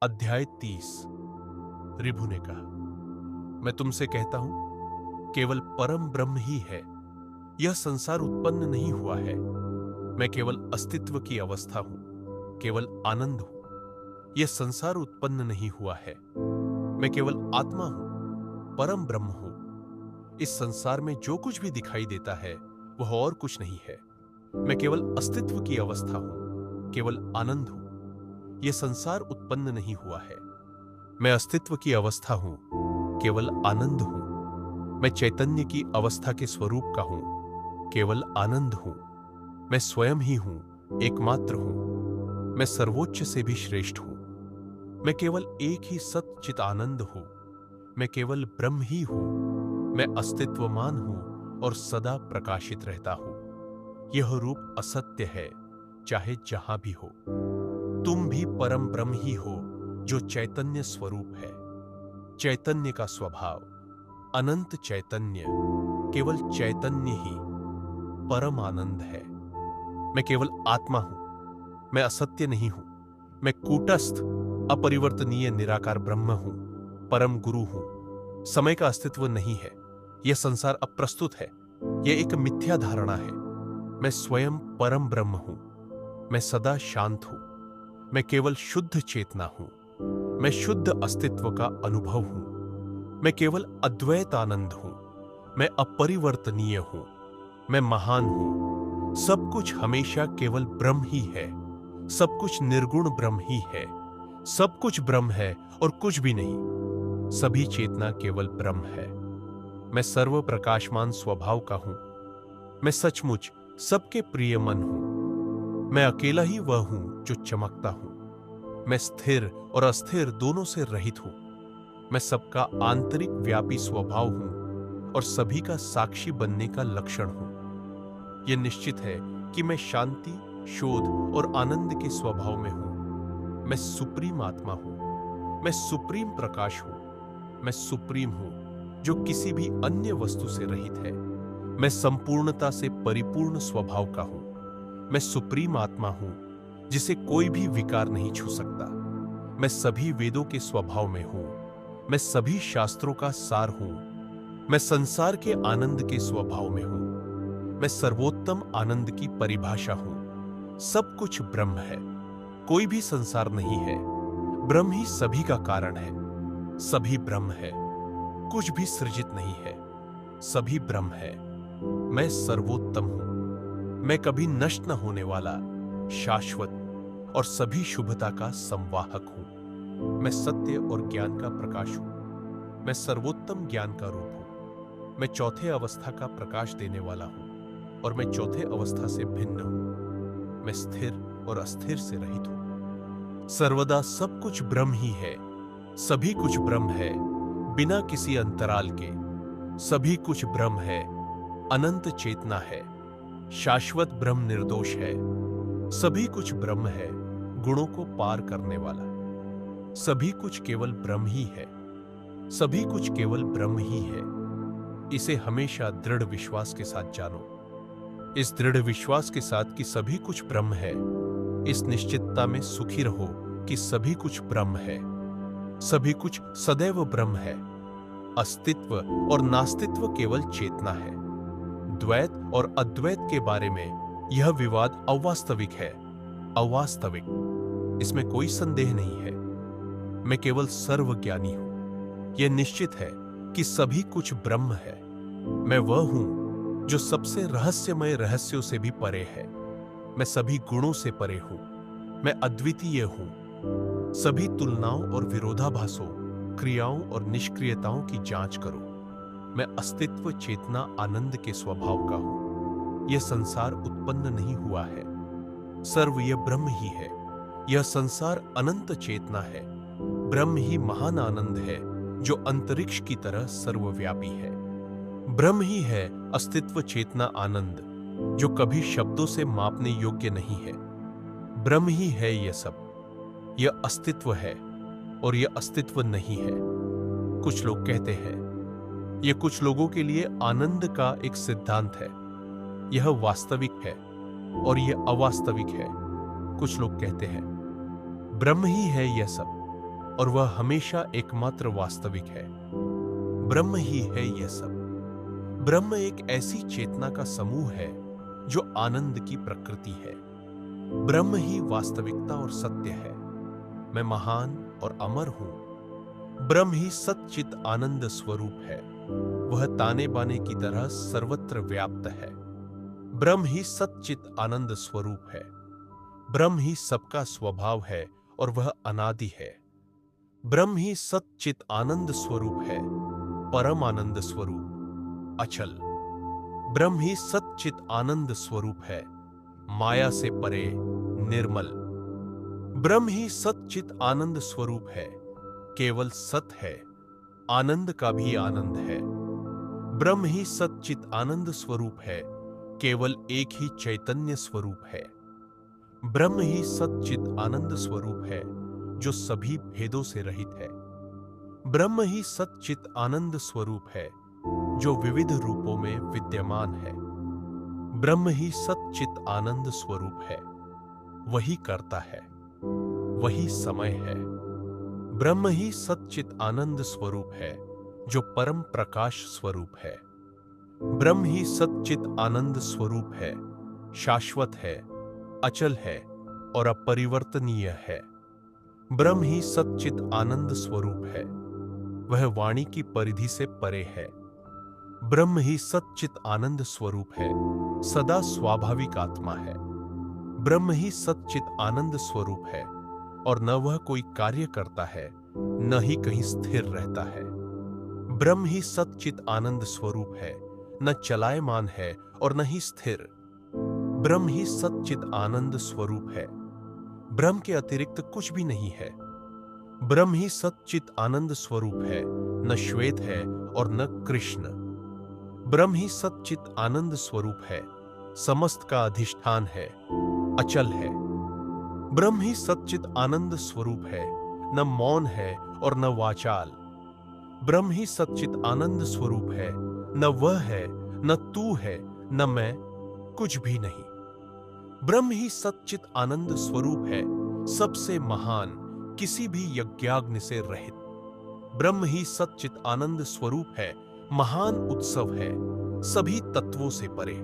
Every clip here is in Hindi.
अध्याय 30। ऋभु ने कहा, मैं तुमसे कहता हूं, केवल परम ब्रह्म ही है। यह संसार उत्पन्न नहीं हुआ है। मैं केवल अस्तित्व की अवस्था हूं, केवल आनंद हूं। यह संसार उत्पन्न नहीं हुआ है। मैं केवल आत्मा हूं, परम ब्रह्म हूं। इस संसार में जो कुछ भी दिखाई देता है वह और कुछ नहीं है। मैं केवल अस्तित्व की अवस्था हूं, केवल आनंद हूं। यह संसार उत्पन्न नहीं हुआ है। मैं अस्तित्व की अवस्था हूं, केवल आनंद हूं। मैं चैतन्य की अवस्था के स्वरूप का हूं, केवल आनंद हूं। मैं स्वयं ही हूं, एकमात्र हूं। मैं सर्वोच्च से भी श्रेष्ठ हूं। मैं केवल एक ही सच्चित आनंद हूं। मैं केवल ब्रह्म ही हूं। मैं अस्तित्वमान हूं और सदा प्रकाशित रहता हूं। यह रूप असत्य है, चाहे जहां भी हो। तुम भी परम ब्रह्म ही हो, जो चैतन्य स्वरूप है। चैतन्य का स्वभाव अनंत चैतन्य, केवल चैतन्य ही परम आनंद है। मैं केवल आत्मा हूं। मैं असत्य नहीं हूं। मैं कूटस्थ अपरिवर्तनीय निराकार ब्रह्म हूं, परम गुरु हूं। समय का अस्तित्व नहीं है। यह संसार अप्रस्तुत है। यह एक मिथ्या धारणा है। मैं स्वयं परम ब्रह्म हूं। मैं सदा शांत हूं। मैं केवल शुद्ध चेतना हूं। मैं शुद्ध अस्तित्व का अनुभव हूं। मैं केवल अद्वैत आनंद हूं। मैं अपरिवर्तनीय हूं। मैं महान हूं। सब कुछ हमेशा केवल ब्रह्म ही है। सब कुछ निर्गुण ब्रह्म ही है। सब कुछ ब्रह्म है और कुछ भी नहीं। सभी चेतना केवल ब्रह्म है। मैं सर्व प्रकाशमान स्वभाव का हूं। मैं सचमुच सबके प्रिय मन हूं। मैं अकेला ही वह हूं जो चमकता हूं। मैं स्थिर और अस्थिर दोनों से रहित हूं। मैं सबका आंतरिक व्यापी स्वभाव हूं और सभी का साक्षी बनने का लक्षण हूं। यह निश्चित है कि मैं शांति, शोध और आनंद के स्वभाव में हूं। मैं सुप्रीम आत्मा हूं। मैं सुप्रीम प्रकाश हूं। मैं सुप्रीम हूं जो किसी भी अन्य वस्तु से रहित है। मैं संपूर्णता से परिपूर्ण स्वभाव का हूं। मैं सुप्रीम आत्मा हूं जिसे कोई भी विकार नहीं छू सकता। मैं सभी वेदों के स्वभाव में हूं। मैं सभी शास्त्रों का सार हूं। मैं संसार के आनंद के स्वभाव में हूं। मैं सर्वोत्तम आनंद की परिभाषा हूं। सब कुछ ब्रह्म है। कोई भी संसार नहीं है। ब्रह्म ही सभी का कारण है। सभी ब्रह्म है। कुछ भी सृजित नहीं है। सभी ब्रह्म है। मैं सर्वोत्तम हूं। मैं कभी नष्ट न होने वाला, शाश्वत और सभी शुभता का संवाहक हूं। मैं सत्य और ज्ञान का प्रकाश हूं। मैं सर्वोत्तम ज्ञान का रूप हूं। मैं चौथे अवस्था का प्रकाश देने वाला हूं और मैं चौथे अवस्था से भिन्न हूं। मैं स्थिर और अस्थिर से रहित हूं। सर्वदा सब कुछ ब्रह्म ही है। सभी कुछ ब्रह्म है, बिना किसी अंतराल के। सभी कुछ ब्रह्म है। अनंत चेतना है। शाश्वत ब्रह्म निर्दोष है। सभी कुछ ब्रह्म है, गुणों को पार करने वाला। सभी कुछ केवल ब्रह्म ही है। सभी कुछ केवल ब्रह्म ही है। इसे हमेशा दृढ़ विश्वास के साथ जानो। इस दृढ़ विश्वास के साथ कि सभी कुछ ब्रह्म है, इस निश्चितता में सुखी रहो कि सभी कुछ ब्रह्म है। सभी कुछ सदैव ब्रह्म है। अस्तित्व और नास्तित्व केवल चेतना है। द्वैत और अद्वैत के बारे में यह विवाद अवास्तविक है। अवास्तविक, इसमें कोई संदेह नहीं है। मैं केवल सर्वज्ञानी हूं। यह निश्चित है कि सभी कुछ ब्रह्म है। मैं वह हूं जो सबसे रहस्यमय रहस्यों से भी परे है। मैं सभी गुणों से परे हूं। मैं अद्वितीय हूं। सभी तुलनाओं और विरोधाभासों, क्रियाओं और निष्क्रियताओं की जांच करो। मैं अस्तित्व, चेतना, आनंद के स्वभाव का हूं। यह संसार उत्पन्न नहीं हुआ है। सर्व यह ब्रह्म ही है। यह संसार अनंत चेतना है। ब्रह्म ही महान आनंद है जो अंतरिक्ष की तरह सर्वव्यापी है। ब्रह्म ही है अस्तित्व, चेतना, आनंद जो कभी शब्दों से मापने योग्य नहीं है। ब्रह्म ही है यह सब। यह अस्तित्व है और यह अस्तित्व नहीं है। कुछ लोग कहते हैं। यह कुछ लोगों के लिए आनंद का एक सिद्धांत है। यह वास्तविक है और यह अवास्तविक है। कुछ लोग कहते हैं ब्रह्म ही है यह सब। और वह हमेशा एकमात्र वास्तविक है। ब्रह्म ही है यह सब। ब्रह्म एक ऐसी चेतना का समूह है जो आनंद की प्रकृति है। ब्रह्म ही वास्तविकता और सत्य है। मैं महान और अमर हूं। ब्रह्म ही सच्चित आनंद स्वरूप है। वह ताने बाने की तरह सर्वत्र व्याप्त है। ब्रह्म ही सच्चित आनंद स्वरूप है। ब्रह्म ही सबका स्वभाव है और वह अनादि है। ब्रह्म ही सच्चित आनंद स्वरूप है, परम आनंद स्वरूप, अचल। ब्रह्म ही सच्चित आनंद स्वरूप है, माया से परे, निर्मल। ब्रह्म ही सच्चित आनंद स्वरूप है, केवल सत है, आनंद का भी आनंद है। ब्रह्म ही सच्चित आनंद स्वरूप है, केवल एक ही चैतन्य स्वरूप है। ब्रह्म ही सच्चित आनंद स्वरूप है जो सभी भेदों से रहित है। ब्रह्म ही सच्चित आनंद स्वरूप है जो विविध रूपों में विद्यमान है। ब्रह्म ही सच्चित आनंद स्वरूप है, वही करता है, वही समय है। ब्रह्म ही सच्चित आनंद स्वरूप है जो परम प्रकाश स्वरूप है। ब्रह्म ही सच्चित आनंद स्वरूप है, शाश्वत है, अचल है और अपरिवर्तनीय है। ब्रह्म ही सच्चित आनंद स्वरूप है, वह वाणी की परिधि से परे है। ब्रह्म ही सच्चित आनंद स्वरूप है, सदा स्वाभाविक आत्मा है। ब्रह्म ही सच्चित आनंद स्वरूप है और न वह कोई कार्य करता है, न ही कहीं स्थिर रहता है। ब्रह्म ही सच्चित आनंद स्वरूप है, न चलायमान है और न ही स्थिर। ब्रह्म ही सच्चित आनंद स्वरूप है, ब्रह्म के अतिरिक्त कुछ भी नहीं है। ब्रह्म ही सच्चित आनंद स्वरूप है, न श्वेत है और न कृष्ण। ब्रह्म ही सच्चित आनंद स्वरूप है, समस्त का अधिष्ठान है, अचल है। ब्रह्म ही सच्चित आनंद स्वरूप है, न मौन है और न वाचाल। ब्रह्म ही सच्चित आनंद स्वरूप है, न वह है, न तू है, न मैं, कुछ भी नहीं। ब्रह्म ही सच्चित आनंद स्वरूप है, सबसे महान, किसी भी यज्ञाग्नि से रहित। ब्रह्म ही सच्चित आनंद स्वरूप है, महान उत्सव है, सभी तत्वों से परे।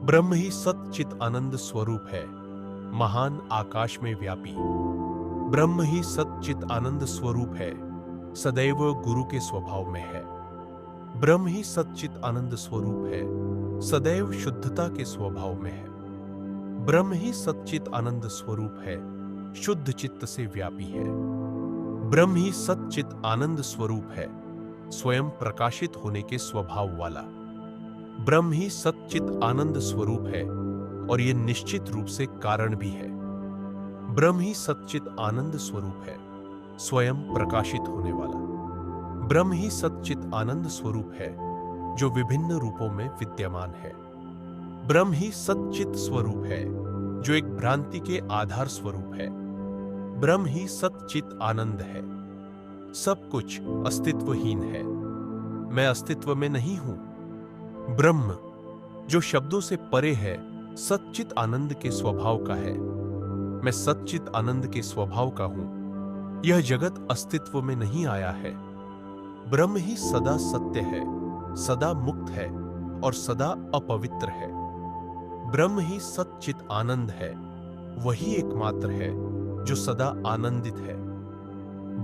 ब्रह्म ही सच्चित आनंद स्वरूप है, महान आकाश में व्यापी। ब्रह्म ही सच्चित आनंद स्वरूप है, सदैव गुरु के स्वभाव में है। ब्रह्म ही सच्चित आनंद स्वरूप है, सदैव शुद्धता के स्वभाव में है। ब्रह्म ही सच्चित आनंद स्वरूप है, शुद्ध चित्त से व्यापी है। ब्रह्म ही सच्चित आनंद स्वरूप है, स्वयं प्रकाशित होने के स्वभाव वाला। ब्रह्म ही सच्चित आनंद स्वरूप है और यह निश्चित रूप से कारण भी है। ब्रह्म ही सच्चित आनंद स्वरूप है, स्वयं प्रकाशित होने वाला। ब्रह्म ही सच्चित आनंद स्वरूप है जो विभिन्न रूपों में विद्यमान है। ब्रह्म ही सच्चित स्वरूप है जो एक भ्रांति के आधार स्वरूप है। ब्रह्म ही सच्चित आनंद है। सब कुछ अस्तित्वहीन है, मैं अस्तित्व में नहीं हूं। ब्रह्म जो शब्दों से परे है, सच्चित आनंद के स्वभाव का है। मैं सच्चित आनंद के स्वभाव का हूं। यह जगत अस्तित्व में नहीं आया है। ब्रह्म ही सदा सत्य है, सदा मुक्त है और सदा अपवित्र है। ब्रह्म ही सच्चित आनंद है, वही एकमात्र है जो सदा आनंदित है।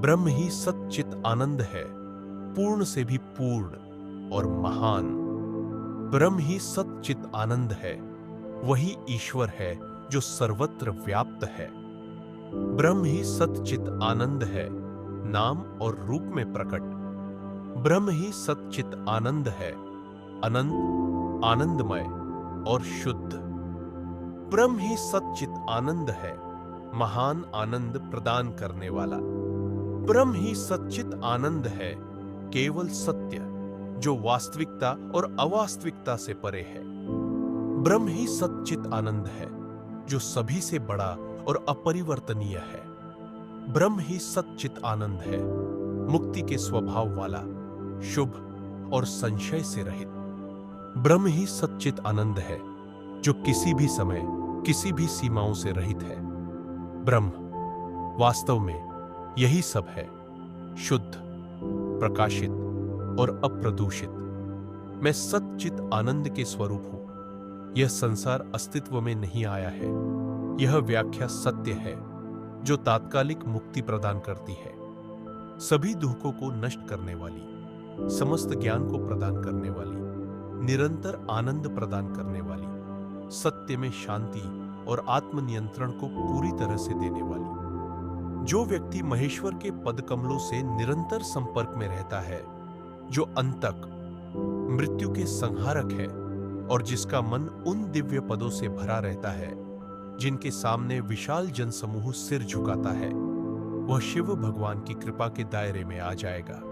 ब्रह्म ही सच्चित आनंद है, पूर्ण से भी पूर्ण और महान। ब्रह्म ही सच्चित आनंद है, वही ईश्वर है जो सर्वत्र व्याप्त है। ब्रह्म ही सच्चित आनंद है, नाम और रूप में प्रकट। ब्रह्म ही सच्चित आनंद है, अनंत, आनंदमय और शुद्ध। ब्रह्म ही सच्चित आनंद है, महान आनंद प्रदान करने वाला। ब्रह्म ही सच्चित आनंद है, केवल सत्य जो वास्तविकता और अवास्तविकता से परे है। ब्रह्म ही सच्चित आनंद है जो सभी से बड़ा और अपरिवर्तनीय है। ब्रह्म ही सच्चित आनंद है, मुक्ति के स्वभाव वाला, शुभ और संशय से रहित। ब्रह्म ही सच्चित आनंद है जो किसी भी समय, किसी भी सीमाओं से रहित है। ब्रह्म वास्तव में यही सब है, शुद्ध, प्रकाशित और अप्रदूषित। मैं सच्चित आनंद के स्वरूप हूं। यह संसार अस्तित्व में नहीं आया है। यह व्याख्या सत्य है जो तात्कालिक मुक्ति प्रदान करती है, सभी दुखों को नष्ट करने वाली, समस्त ज्ञान को प्रदान करने वाली, निरंतर आनंद प्रदान करने वाली, सत्य में शांति और आत्मनियंत्रण को पूरी तरह से देने वाली। जो व्यक्ति महेश्वर के पदकमलों से निरंतर संपर्क में रहता है, जो अंतक मृत्यु के संहारक है और जिसका मन उन दिव्य पदों से भरा रहता है जिनके सामने विशाल जनसमूह सिर झुकाता है, वह शिव भगवान की कृपा के दायरे में आ जाएगा।